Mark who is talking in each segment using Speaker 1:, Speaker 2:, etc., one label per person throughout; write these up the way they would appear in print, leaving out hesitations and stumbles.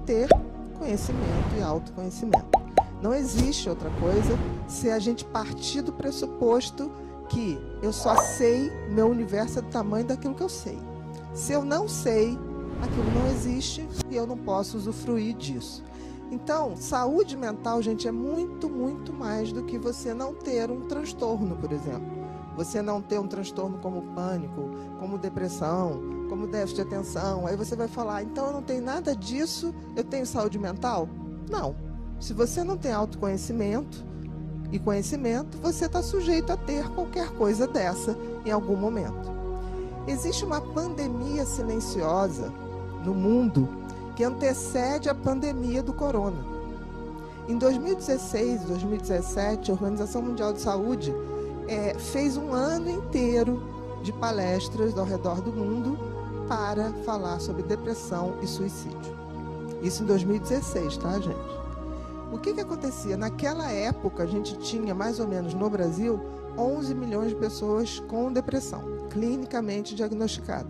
Speaker 1: Ter conhecimento e autoconhecimento. Não existe outra coisa se a gente partir do pressuposto que eu só sei, meu universo é do tamanho daquilo que eu sei. Se eu não sei, aquilo não existe e eu não posso usufruir disso. Então, saúde mental, gente, é muito, muito mais do que você não ter um transtorno, por exemplo. Você não ter um transtorno como pânico, como depressão, como déficit de atenção. Aí você vai falar, então eu não tenho nada disso, eu tenho saúde mental? Não. Se você não tem autoconhecimento e conhecimento, você está sujeito a ter qualquer coisa dessa em algum momento. Existe uma pandemia silenciosa no mundo que antecede a pandemia do corona. Em 2016, 2017, a Organização Mundial de Saúde fez um ano inteiro de palestras ao redor do mundo para falar sobre depressão e suicídio. Isso em 2016, tá, gente? O que acontecia? Naquela época, a gente tinha, mais ou menos no Brasil, 11 milhões de pessoas com depressão, clinicamente diagnosticada.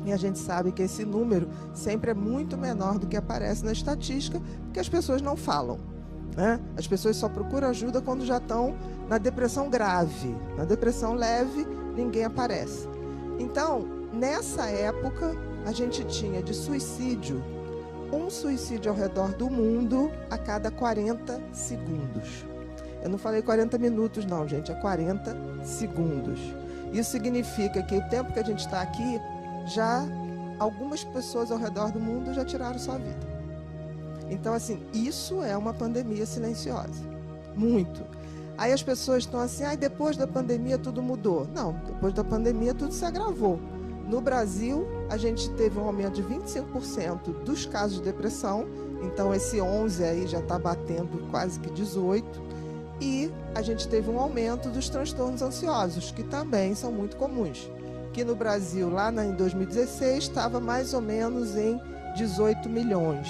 Speaker 1: E a gente sabe que esse número sempre é muito menor do que aparece na estatística, porque as pessoas não falam, né? As pessoas só procuram ajuda quando já estão na depressão grave. Na depressão leve, ninguém aparece. Então, nessa época, a gente tinha de suicídio, um suicídio ao redor do mundo a cada 40 segundos. Eu não falei 40 minutos não, gente, é 40 segundos. Isso significa que o tempo que a gente está aqui, já algumas pessoas ao redor do mundo já tiraram sua vida. Então, assim, isso é uma pandemia silenciosa. Muito. Aí as pessoas estão assim, depois da pandemia tudo mudou. Não, depois da pandemia tudo se agravou. No Brasil, a gente teve um aumento de 25% dos casos de depressão, então esse 11 aí já está batendo quase que 18%, e a gente teve um aumento dos transtornos ansiosos, que também são muito comuns, que no Brasil, lá em 2016, estava mais ou menos em 18 milhões,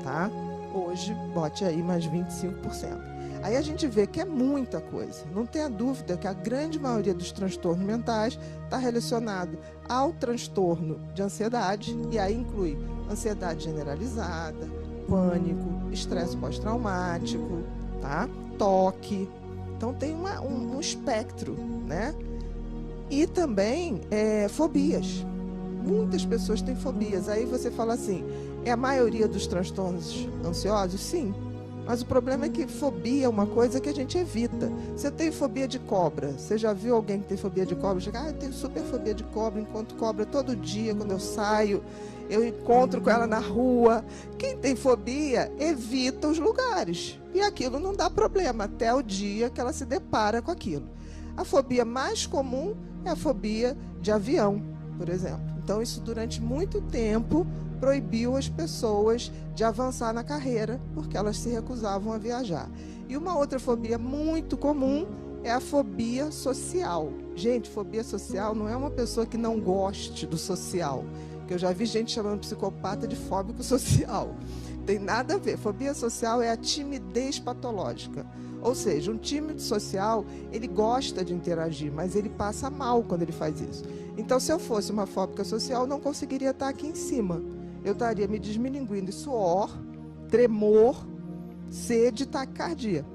Speaker 1: tá? Hoje, bote aí mais 25%. Aí a gente vê que é muita coisa. Não tenha dúvida que a grande maioria dos transtornos mentais está relacionado ao transtorno de ansiedade, e aí inclui ansiedade generalizada, pânico, estresse pós-traumático, tá? Toque. Então tem um espectro, né? E também fobias. Muitas pessoas têm fobias. Aí você fala assim, é a maioria dos transtornos ansiosos? Sim. Mas o problema é que fobia é uma coisa que a gente evita. Você tem fobia de cobra. Você já viu alguém que tem fobia de cobra? Chega, eu tenho super fobia de cobra, encontro cobra todo dia quando eu saio. Eu encontro com ela na rua. Quem tem fobia evita os lugares. E aquilo não dá problema até o dia que ela se depara com aquilo. A fobia mais comum é a fobia de avião, por exemplo. Então, isso durante muito tempo proibiu as pessoas de avançar na carreira, porque elas se recusavam a viajar. E uma outra fobia muito comum é a fobia social. Gente, fobia social não é uma pessoa que não goste do social, que eu já vi gente chamando psicopata de fóbico social. Tem nada a ver. Fobia social é a timidez patológica. Ou seja, um tímido social, ele gosta de interagir, mas ele passa mal quando ele faz isso. Então, se eu fosse uma fóbica social, eu não conseguiria estar aqui em cima. Eu estaria me desmilinguindo em suor, tremor, sede e taquicardia.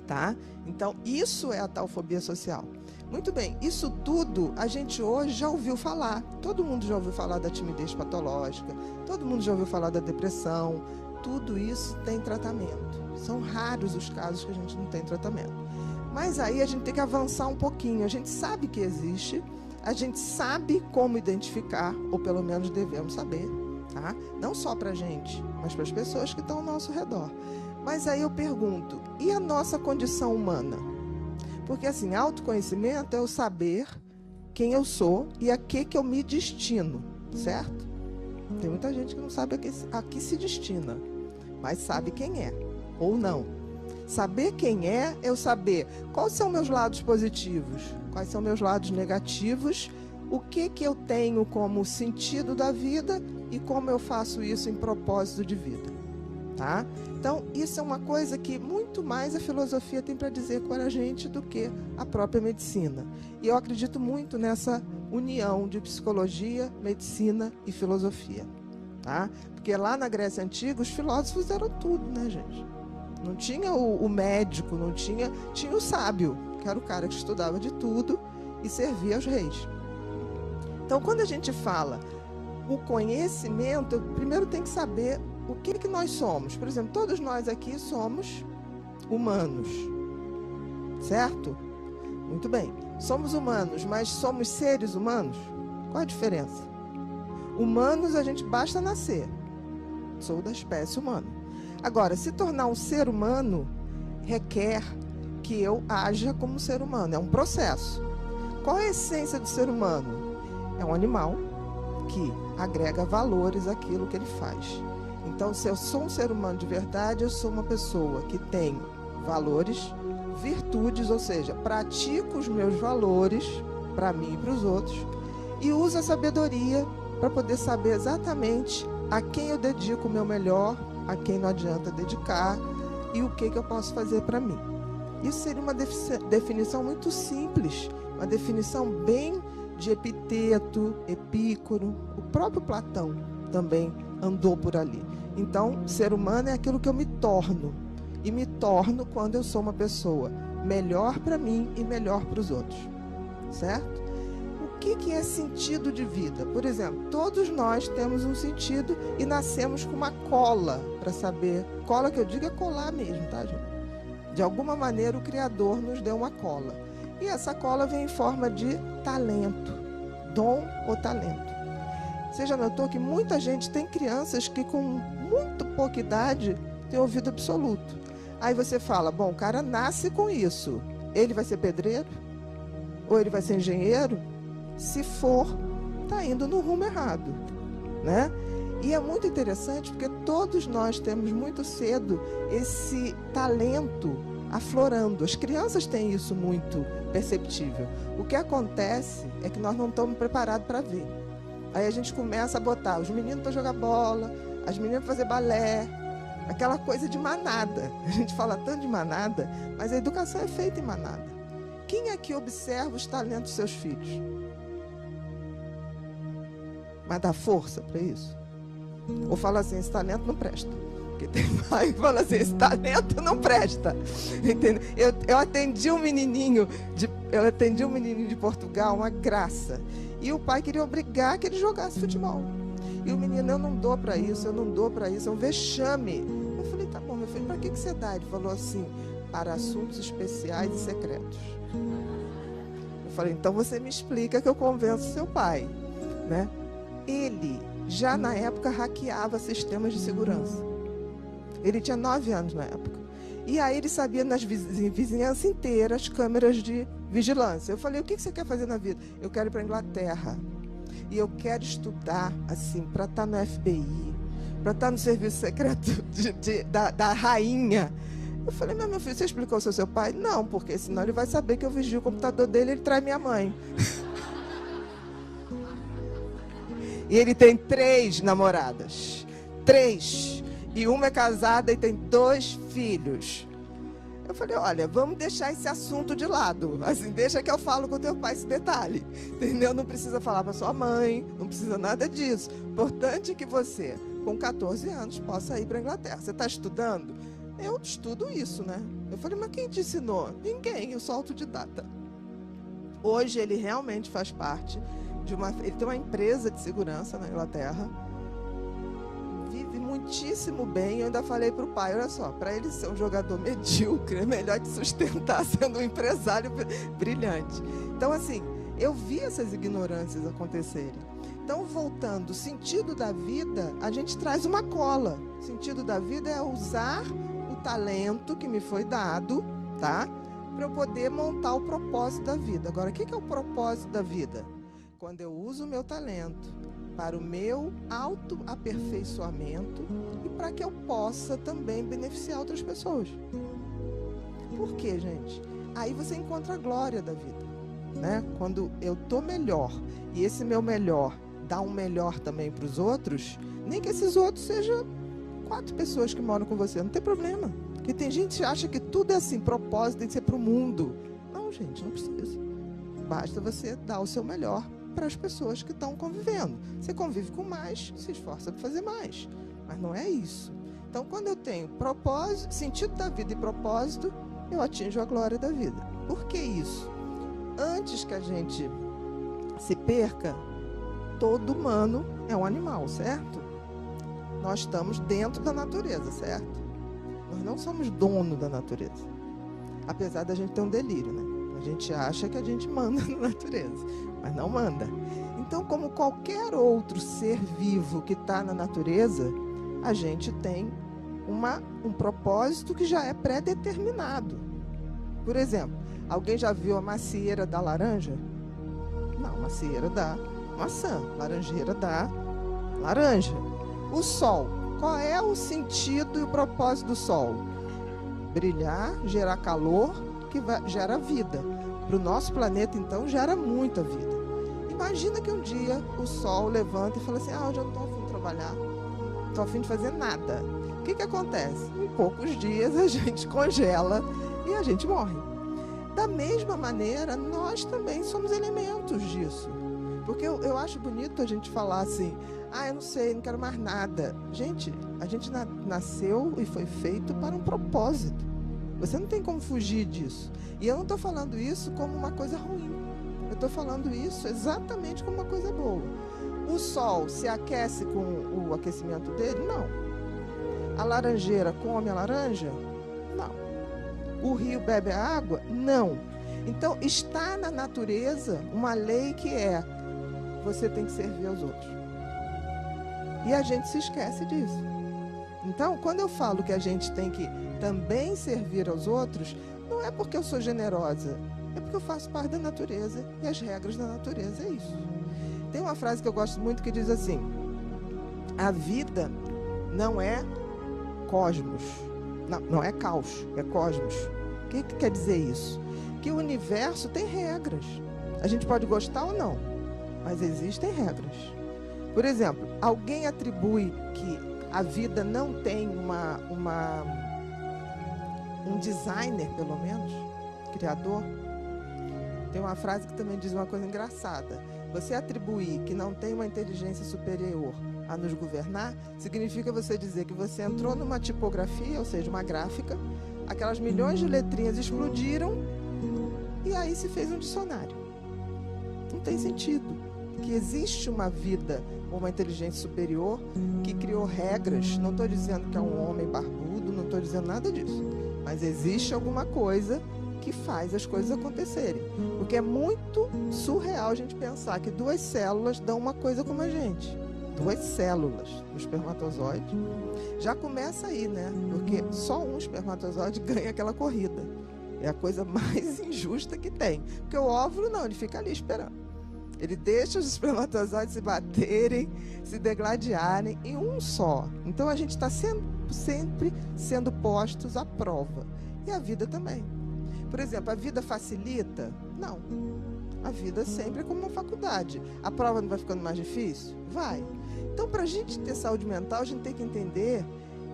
Speaker 1: Tá? Então, isso é a tal fobia social. Muito bem, isso tudo a gente hoje já ouviu falar. Todo mundo já ouviu falar da timidez patológica, todo mundo já ouviu falar da depressão. Tudo isso tem tratamento. São raros os casos que a gente não tem tratamento. Mas aí a gente tem que avançar um pouquinho. A gente sabe que existe, a gente sabe como identificar, ou pelo menos devemos saber, tá? Não só para a gente, mas para as pessoas que estão ao nosso redor. Mas aí eu pergunto, e a nossa condição humana? Porque assim, autoconhecimento é o saber quem eu sou e a que eu me destino, certo? Tem muita gente que não sabe a que se destina, mas sabe quem é, ou não. Saber quem é eu saber quais são meus lados positivos, quais são meus lados negativos, o que eu tenho como sentido da vida e como eu faço isso em propósito de vida. Tá? Então, isso é uma coisa que muito mais a filosofia tem para dizer para a gente do que a própria medicina. E eu acredito muito nessa união de psicologia, medicina e filosofia, tá? Porque lá na Grécia Antiga, os filósofos eram tudo, né, gente? Não tinha o médico, não tinha o sábio, que era o cara que estudava de tudo e servia aos reis. Então, quando a gente fala o conhecimento, eu primeiro tem que saber o que nós somos. Por exemplo, todos nós aqui somos humanos, certo? Muito bem. Somos humanos, mas somos seres humanos? Qual a diferença? Humanos, a gente basta nascer. Sou da espécie humana. Agora, se tornar um ser humano requer que eu haja como ser humano. É um processo. Qual é a essência do ser humano? É um animal que agrega valores àquilo que ele faz. Então, se eu sou um ser humano de verdade, eu sou uma pessoa que tem valores, virtudes, ou seja, pratico os meus valores para mim e para os outros e uso a sabedoria para poder saber exatamente a quem eu dedico o meu melhor, a quem não adianta dedicar e o que eu posso fazer para mim. Isso seria uma definição muito simples, uma definição bem de Epiteto, Epícoro, o próprio Platão também andou por ali. Então, ser humano é aquilo que eu me torno. E me torno quando eu sou uma pessoa melhor para mim e melhor para os outros. Certo? O que é sentido de vida? Por exemplo, todos nós temos um sentido e nascemos com uma cola para saber. Cola que eu digo é colar mesmo, tá, gente? De alguma maneira o Criador nos deu uma cola. E essa cola vem em forma de talento. Dom ou talento. Você já notou que muita gente tem crianças que com muito pouca idade tem ouvido absoluto. Aí você fala, bom, o cara nasce com isso. Ele vai ser pedreiro? Ou ele vai ser engenheiro? Se for, está indo no rumo errado, né? E é muito interessante porque todos nós temos muito cedo esse talento aflorando. As crianças têm isso muito perceptível. O que acontece é que nós não estamos preparados para ver. Aí a gente começa a botar os meninos para jogar bola, as meninas para fazer balé, aquela coisa de manada. A gente fala tanto de manada, mas a educação é feita em manada. Quem aqui observa os talentos dos seus filhos? Mas dá força para isso? Ou fala assim, esse talento não presta? Porque tem pai que fala assim, esse talento não presta. Entendeu? Eu atendi um menininho de Portugal, uma graça. E o pai queria obrigar que ele jogasse futebol. E o menino, eu não dou para isso, é um vexame. Eu falei, tá bom, meu filho, para que você dá? Ele falou assim, para assuntos especiais e secretos. Eu falei, então você me explica que eu convenço seu pai, né? Ele já na época hackeava sistemas de segurança. Ele tinha 9 anos na época. E aí ele sabia nas vizinhanças inteiras câmeras de vigilância. Eu falei, o que você quer fazer na vida? Eu quero ir para a Inglaterra. E eu quero estudar, assim, para estar no FBI, para estar no serviço secreto da rainha. Eu falei, meu filho, você explicou ao seu pai? Não, porque senão ele vai saber que eu vigio o computador dele e ele trai minha mãe. E ele tem 3 namoradas. 3. E uma é casada e tem 2 filhos. Eu falei, olha, vamos deixar esse assunto de lado. Assim, deixa que eu falo com o teu pai esse detalhe. Entendeu? Não precisa falar para sua mãe, não precisa nada disso. Importante que você, com 14 anos, possa ir para a Inglaterra. Você está estudando? Eu estudo isso, né? Eu falei, mas quem te ensinou? Ninguém, eu sou autodidata. Hoje ele realmente faz parte de ele tem uma empresa de segurança na Inglaterra. Vive muitíssimo bem. Eu ainda falei para o pai, olha só, para ele ser um jogador medíocre, é melhor te sustentar sendo um empresário brilhante. Então, assim, eu vi essas ignorâncias acontecerem. Então, voltando, o sentido da vida, a gente traz uma cola. O sentido da vida é usar o talento que me foi dado, tá? Para eu poder montar o propósito da vida. Agora, o que é o propósito da vida? Quando eu uso o meu talento para o meu autoaperfeiçoamento e para que eu possa também beneficiar outras pessoas. Por quê, gente? Aí você encontra a glória da vida, né? Quando eu estou melhor e esse meu melhor dá um melhor também para os outros, nem que esses outros sejam 4 pessoas que moram com você, não tem problema. Porque tem gente que acha que tudo é assim, propósito tem que ser para o mundo. Não, gente, não precisa. Basta você dar o seu melhor para as pessoas que estão convivendo. Você convive com mais, se esforça para fazer mais. Mas não é isso. Então, quando eu tenho propósito, sentido da vida e propósito, eu atinjo a glória da vida. Por que isso? Antes que a gente se perca, todo humano é um animal, certo? Nós estamos dentro da natureza, certo? Nós não somos dono da natureza. Apesar da gente ter um delírio, né? A gente acha que a gente manda na natureza, mas não manda. Então, como qualquer outro ser vivo que está na natureza, a gente tem um propósito que já é pré-determinado. Por exemplo, alguém já viu a macieira da laranja? Não, macieira da maçã, laranjeira da laranja. O sol, qual é o sentido e o propósito do sol? Brilhar, gerar calor, que gera vida. Para o nosso planeta, então, gera muita vida. Imagina que um dia o sol levanta e fala assim, hoje eu não estou a fim de trabalhar, não estou a fim de fazer nada. O que acontece? Em poucos dias a gente congela e a gente morre. Da mesma maneira, nós também somos elementos disso. Porque eu acho bonito a gente falar assim, eu não sei, não quero mais nada. Gente, a gente nasceu e foi feito para um propósito. Você não tem como fugir disso. E eu não estou falando isso como uma coisa ruim. Eu estou falando isso exatamente como uma coisa boa. O sol se aquece com o aquecimento dele? Não. A laranjeira come a laranja? Não. O rio bebe a água? Não. Então, está na natureza uma lei que é você tem que servir aos outros. E a gente se esquece disso. Então, quando eu falo que a gente tem que também servir aos outros, não é porque eu sou generosa, é porque eu faço parte da natureza e as regras da natureza é isso. Tem uma frase que eu gosto muito que diz assim, a vida não é cosmos, não é caos, é cosmos. O que quer dizer isso? Que o universo tem regras. A gente pode gostar ou não, mas existem regras. Por exemplo, alguém atribui que a vida não tem um designer, pelo menos, criador. Tem uma frase que também diz uma coisa engraçada. Você atribuir que não tem uma inteligência superior a nos governar, significa você dizer que você entrou numa tipografia, ou seja, uma gráfica, aquelas milhões de letrinhas explodiram e aí se fez um dicionário. Não tem sentido. Que existe uma vida ou uma inteligência superior que criou regras. Não estou dizendo que é um homem barbudo, não estou dizendo nada disso. Mas existe alguma coisa que faz as coisas acontecerem. Porque é muito surreal a gente pensar que 2 células dão uma coisa como a gente. 2 células no espermatozoide. Já começa aí, né? Porque só um espermatozoide ganha aquela corrida. É a coisa mais injusta que tem. Porque o óvulo não, ele fica ali esperando. Ele deixa os espermatozoides se baterem, se degladiarem em um só. Então a gente está sempre sendo postos à prova. E a vida também. Por exemplo, a vida facilita? Não. A vida sempre é como uma faculdade. A prova não vai ficando mais difícil? Vai. Então, para a gente ter saúde mental, a gente tem que entender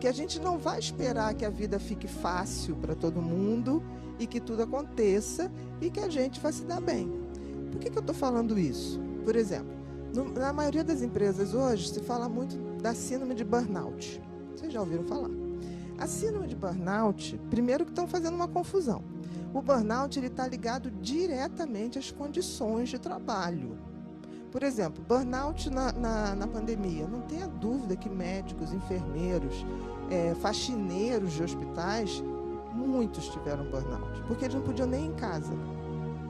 Speaker 1: que a gente não vai esperar que a vida fique fácil para todo mundo e que tudo aconteça e que a gente vai se dar bem. Por que eu estou falando isso? Por exemplo, na maioria das empresas hoje se fala muito da síndrome de burnout. Vocês já ouviram falar? A síndrome de burnout, primeiro que estão fazendo uma confusão. O burnout está ligado diretamente às condições de trabalho. Por exemplo, burnout na pandemia. Não tenha dúvida que médicos, enfermeiros, faxineiros de hospitais, muitos tiveram burnout. Porque eles não podiam nem ir em casa.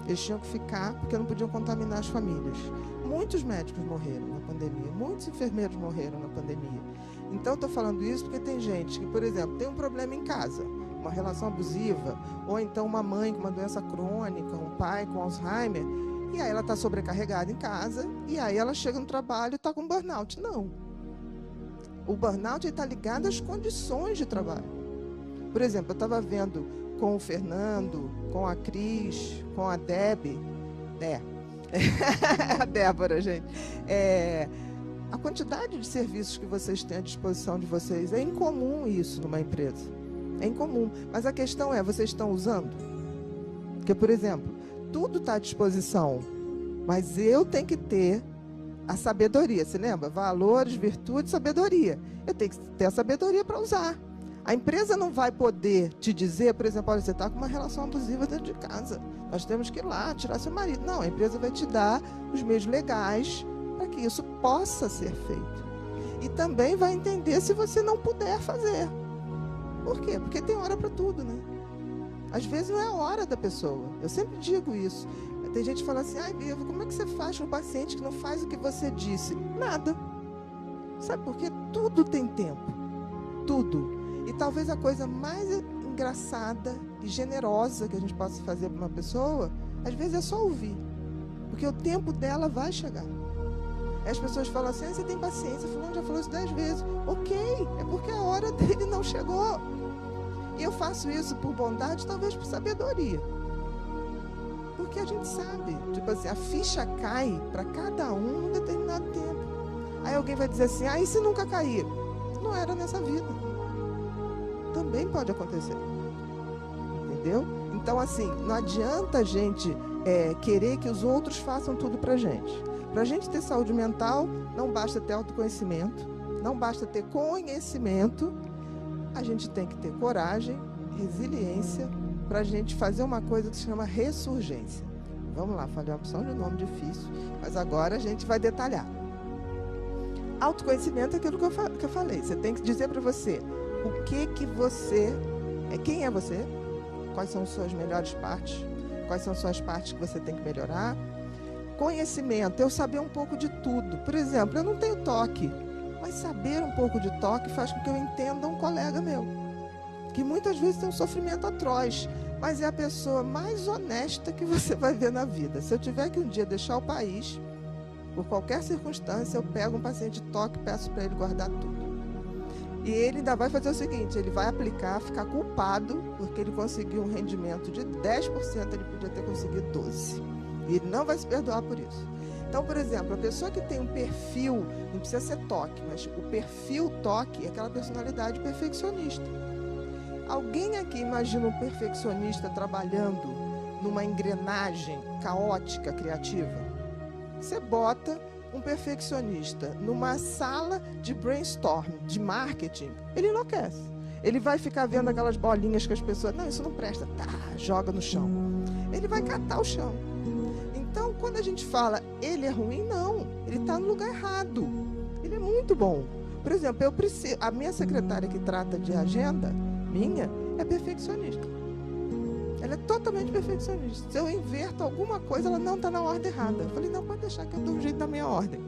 Speaker 1: Eles tinham que ficar porque não podiam contaminar as famílias. Muitos médicos morreram na pandemia. Muitos enfermeiros morreram na pandemia. Então, eu estou falando isso porque tem gente que, por exemplo, tem um problema em casa, uma relação abusiva, ou então uma mãe com uma doença crônica, um pai com Alzheimer, e aí ela está sobrecarregada em casa, e aí ela chega no trabalho e está com burnout. Não. O burnout está ligado às condições de trabalho. Por exemplo, eu estava vendo com o Fernando, com a Cris, com a Deb, a Débora, gente, a quantidade de serviços que vocês têm à disposição de vocês, é incomum isso numa empresa. É incomum. Mas a questão é, vocês estão usando? Porque, por exemplo, tudo está à disposição. Mas eu tenho que ter a sabedoria. Você lembra? Valores, virtudes, sabedoria. Eu tenho que ter a sabedoria para usar. A empresa não vai poder te dizer, por exemplo, olha, você está com uma relação abusiva dentro de casa. Nós temos que ir lá tirar seu marido. Não, a empresa vai te dar os meios legais para que isso possa ser feito. E também vai entender se você não puder fazer. Por quê? Porque tem hora para tudo, né? Às vezes não é a hora da pessoa. Eu sempre digo isso. Tem gente que fala assim, ai, Biva, como é que você faz com um paciente que não faz o que você disse? Nada. Sabe por quê? Tudo tem tempo. Tudo. E talvez a coisa mais engraçada e generosa que a gente possa fazer para uma pessoa, às vezes é só ouvir. Porque o tempo dela vai chegar. Aí as pessoas falam assim, você tem paciência, fulano já falou isso 10 vezes. Ok, é porque a hora dele não chegou. E eu faço isso por bondade, talvez por sabedoria. Porque a gente sabe, tipo assim, a ficha cai para cada um em um determinado tempo. Aí alguém vai dizer assim, e se nunca cair? Não era nessa vida. Também pode acontecer. Entendeu? Então, assim, não adianta a gente querer que os outros façam tudo pra gente. Pra gente ter saúde mental, não basta ter autoconhecimento, não basta ter conhecimento, a gente tem que ter coragem, resiliência, pra gente fazer uma coisa que se chama ressurgência. Vamos lá, falei uma opção de nome difícil, mas agora a gente vai detalhar. Autoconhecimento é aquilo que eu falei. Você tem que dizer para você o que você é, quem é você, quais são suas melhores partes, quais são suas partes que você tem que melhorar. Conhecimento, eu saber um pouco de tudo. Por exemplo, eu não tenho toque, mas saber um pouco de toque faz com que eu entenda um colega meu, que muitas vezes tem um sofrimento atroz, mas é a pessoa mais honesta que você vai ver na vida. Se eu tiver que um dia deixar o país, por qualquer circunstância, eu pego um paciente de toque e peço para ele guardar tudo. E ele ainda vai fazer o seguinte, ele vai aplicar, ficar culpado, porque ele conseguiu um rendimento de 10%, ele podia ter conseguido 12%. E ele não vai se perdoar por isso. Então, por exemplo, a pessoa que tem um perfil, não precisa ser toque, mas o perfil toque é aquela personalidade perfeccionista. Alguém aqui imagina um perfeccionista trabalhando numa engrenagem caótica, criativa? Você bota um perfeccionista numa sala de brainstorm, de marketing, ele enlouquece. Ele vai ficar vendo aquelas bolinhas que as pessoas... Não, isso não presta. Tá, joga no chão. Ele vai catar o chão. Então, quando a gente fala, ele é ruim, não. Ele está no lugar errado. Ele é muito bom. Por exemplo, a minha secretária que trata de agenda, minha, é perfeccionista. Ela é totalmente perfeccionista. Se eu inverto alguma coisa, ela não está na ordem errada. Eu falei, não, pode deixar que eu dou um jeito na minha ordem.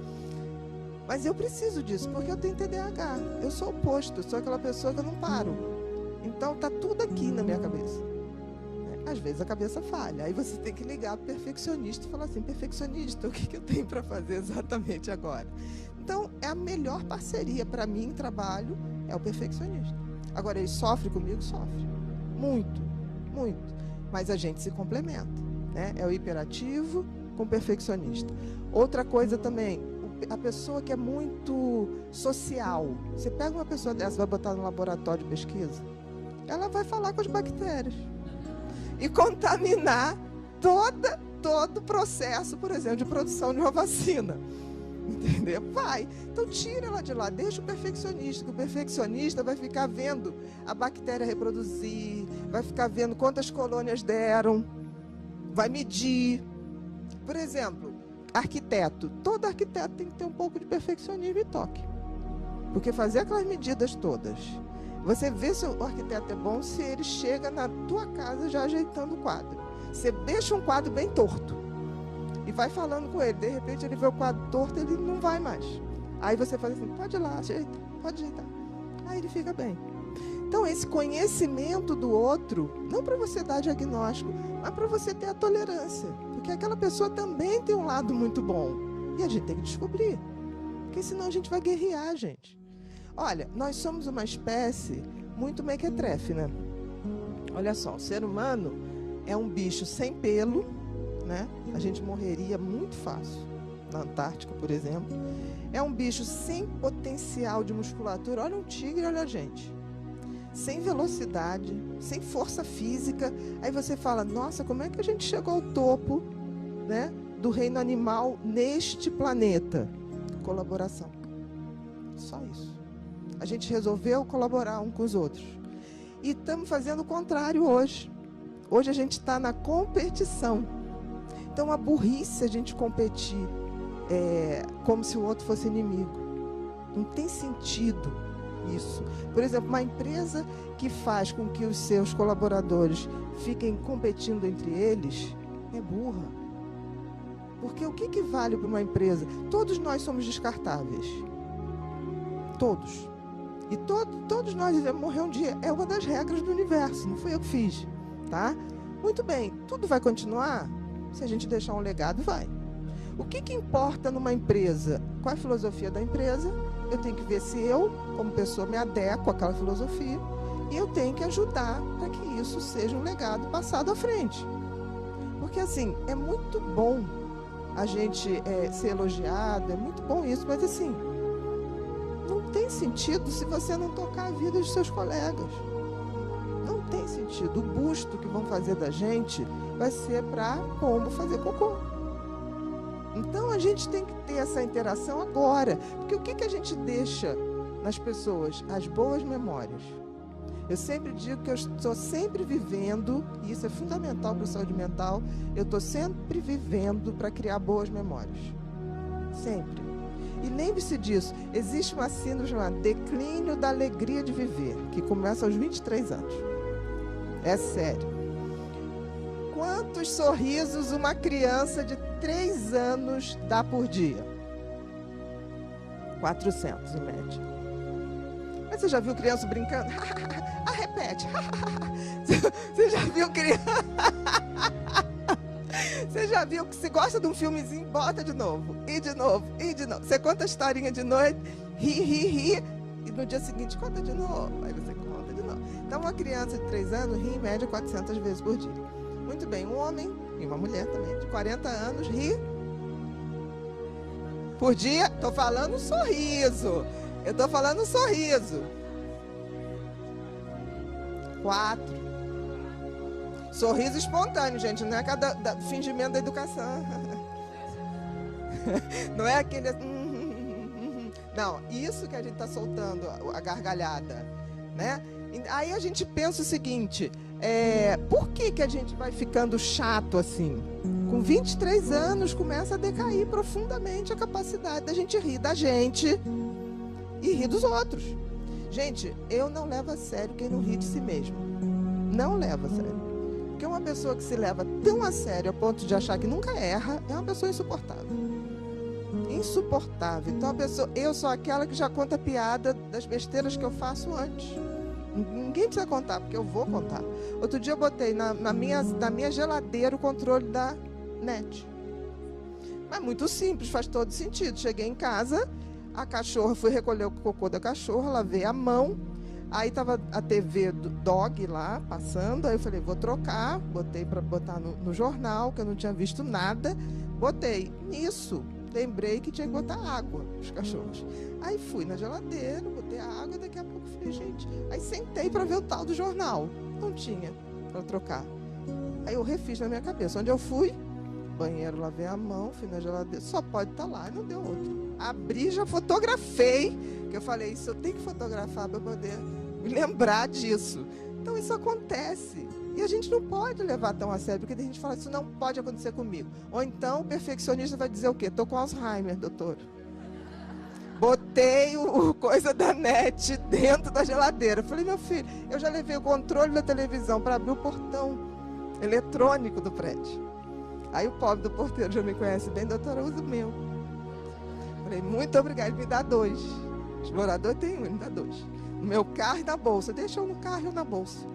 Speaker 1: Mas eu preciso disso, porque eu tenho TDAH. Eu sou oposto, sou aquela pessoa que eu não paro. Então, está tudo aqui na minha cabeça. Às vezes a cabeça falha. Aí você tem que ligar para o perfeccionista e falar assim, perfeccionista, o que eu tenho para fazer exatamente agora? Então, é a melhor parceria para mim em trabalho, é o perfeccionista. Agora, ele sofre comigo? Sofre. Muito, muito. Mas a gente se complementa, né? É o hiperativo com o perfeccionista. Outra coisa também, a pessoa que é muito social. Você pega uma pessoa dessa, vai botar no laboratório de pesquisa, ela vai falar com as bactérias e contaminar todo o processo, por exemplo, de produção de uma vacina. Entendeu? Vai. Então tira ela de lá, deixa o perfeccionista, que o perfeccionista vai ficar vendo a bactéria reproduzir, vai ficar vendo quantas colônias deram, vai medir. Por exemplo, arquiteto. Todo arquiteto tem que ter um pouco de perfeccionismo e toque. Porque fazer aquelas medidas todas, você vê se o arquiteto é bom se ele chega na tua casa já ajeitando o quadro. Você deixa um quadro bem torto e vai falando com ele, de repente ele vê o quadro torto, ele não vai mais. Aí você fala assim, pode ir lá, ajeita, pode ajeitar. Aí ele fica bem. Então esse conhecimento do outro, não para você dar diagnóstico, mas para você ter a tolerância. Porque aquela pessoa também tem um lado muito bom. E a gente tem que descobrir. Porque senão a gente vai guerrear, gente. Olha, nós somos uma espécie muito mequetrefe, né? Olha só, o ser humano é um bicho sem pelo, né? A gente morreria muito fácil na Antártica, por exemplo. É um bicho sem potencial de musculatura. Olha um tigre, olha a gente. Sem velocidade, sem força física. Aí você fala, nossa, como é que a gente chegou ao topo, né, do reino animal neste planeta? Colaboração. Só isso. A gente resolveu colaborar um com os outros. E estamos fazendo o contrário hoje. Hoje a gente está na competição. Então, a burrice a gente competir como se o outro fosse inimigo. Não tem sentido isso. Por exemplo, uma empresa que faz com que os seus colaboradores fiquem competindo entre eles é burra. Porque o que vale para uma empresa? Todos nós somos descartáveis. Todos. E todos nós devemos morrer um dia. É uma das regras do universo. Não fui eu que fiz. Tá? Muito bem. Tudo vai continuar? Se a gente deixar um legado, vai. O que importa numa empresa? Qual é a filosofia da empresa? Eu tenho que ver se eu, como pessoa, me adequo àquela filosofia. E eu tenho que ajudar para que isso seja um legado passado à frente. Porque, assim, é muito bom a gente ser elogiado, é muito bom isso, mas, assim, não tem sentido se você não tocar a vida dos seus colegas. Não tem sentido. O busto que vão fazer da gente vai ser para pombo fazer cocô. Então, a gente tem que ter essa interação agora. Porque o que a gente deixa nas pessoas? As boas memórias. Eu sempre digo que eu estou sempre vivendo, e isso é fundamental para a saúde mental, eu estou sempre vivendo para criar boas memórias. Sempre. E lembre-se disso, existe uma síndrome chamada declínio da alegria de viver, que começa aos 23 anos. É sério. Quantos sorrisos uma criança de 3 anos dá por dia? 400 em média. Mas você já viu criança brincando? Repete. Você já viu criança? Você já viu que se gosta de um filmezinho, bota de novo. E de novo, e de novo. Você conta a historinha de noite, ri. E no dia seguinte conta de novo. Aí você conta de novo. Então uma criança de 3 anos ri em média 400 vezes por dia. Muito bem, um homem e uma mulher também de 40 anos ri por dia. Estou falando sorriso. Eu estou falando sorriso. 4. Sorriso espontâneo, gente. Não é cada fingimento da educação. Não é aquele... Não, isso que a gente está soltando, a gargalhada. Né? Aí a gente pensa o seguinte... por que a gente vai ficando chato assim? Com 23 anos começa a decair profundamente a capacidade da gente rir da gente e rir dos outros. Gente, eu não levo a sério quem não ri de si mesmo. Não levo a sério. Porque uma pessoa que se leva tão a sério a ponto de achar que nunca erra é uma pessoa insuportável. Insuportável. Então eu sou aquela que já conta piada das besteiras que eu faço antes. Ninguém precisa contar, porque eu vou contar. Outro dia eu botei na minha geladeira o controle da NET. Mas muito simples, faz todo sentido. Cheguei em casa, a cachorra, fui recolher o cocô da cachorra, lavei a mão, aí estava a TV do Dog lá, passando, aí eu falei, vou trocar, botei para botar no jornal, que eu não tinha visto nada, botei. Nisso, lembrei que tinha que botar água os cachorros. Aí fui na geladeira, botei a água, daqui a pouco falei, gente... Aí sentei para ver o tal do jornal. Não tinha para trocar. Aí eu refiz na minha cabeça. Onde eu fui? Banheiro, lavei a mão, fui na geladeira. Só pode estar lá, e não deu outro. Abri, já fotografei. Que eu falei, isso eu tenho que fotografar para poder me lembrar disso. Então isso acontece. E a gente não pode levar tão a sério, porque a gente fala, isso não pode acontecer comigo. Ou então o perfeccionista vai dizer o quê? Estou com Alzheimer, doutor. Botei o coisa da NET dentro da geladeira. Falei, meu filho, eu já levei o controle da televisão para abrir o portão eletrônico do prédio. Aí o pobre do porteiro já me conhece bem, doutora, usa o meu. Falei, muito obrigado, me dá 2. Os moradores têm um, me dá 2. No meu carro e na bolsa. Deixa eu no carro e eu na bolsa.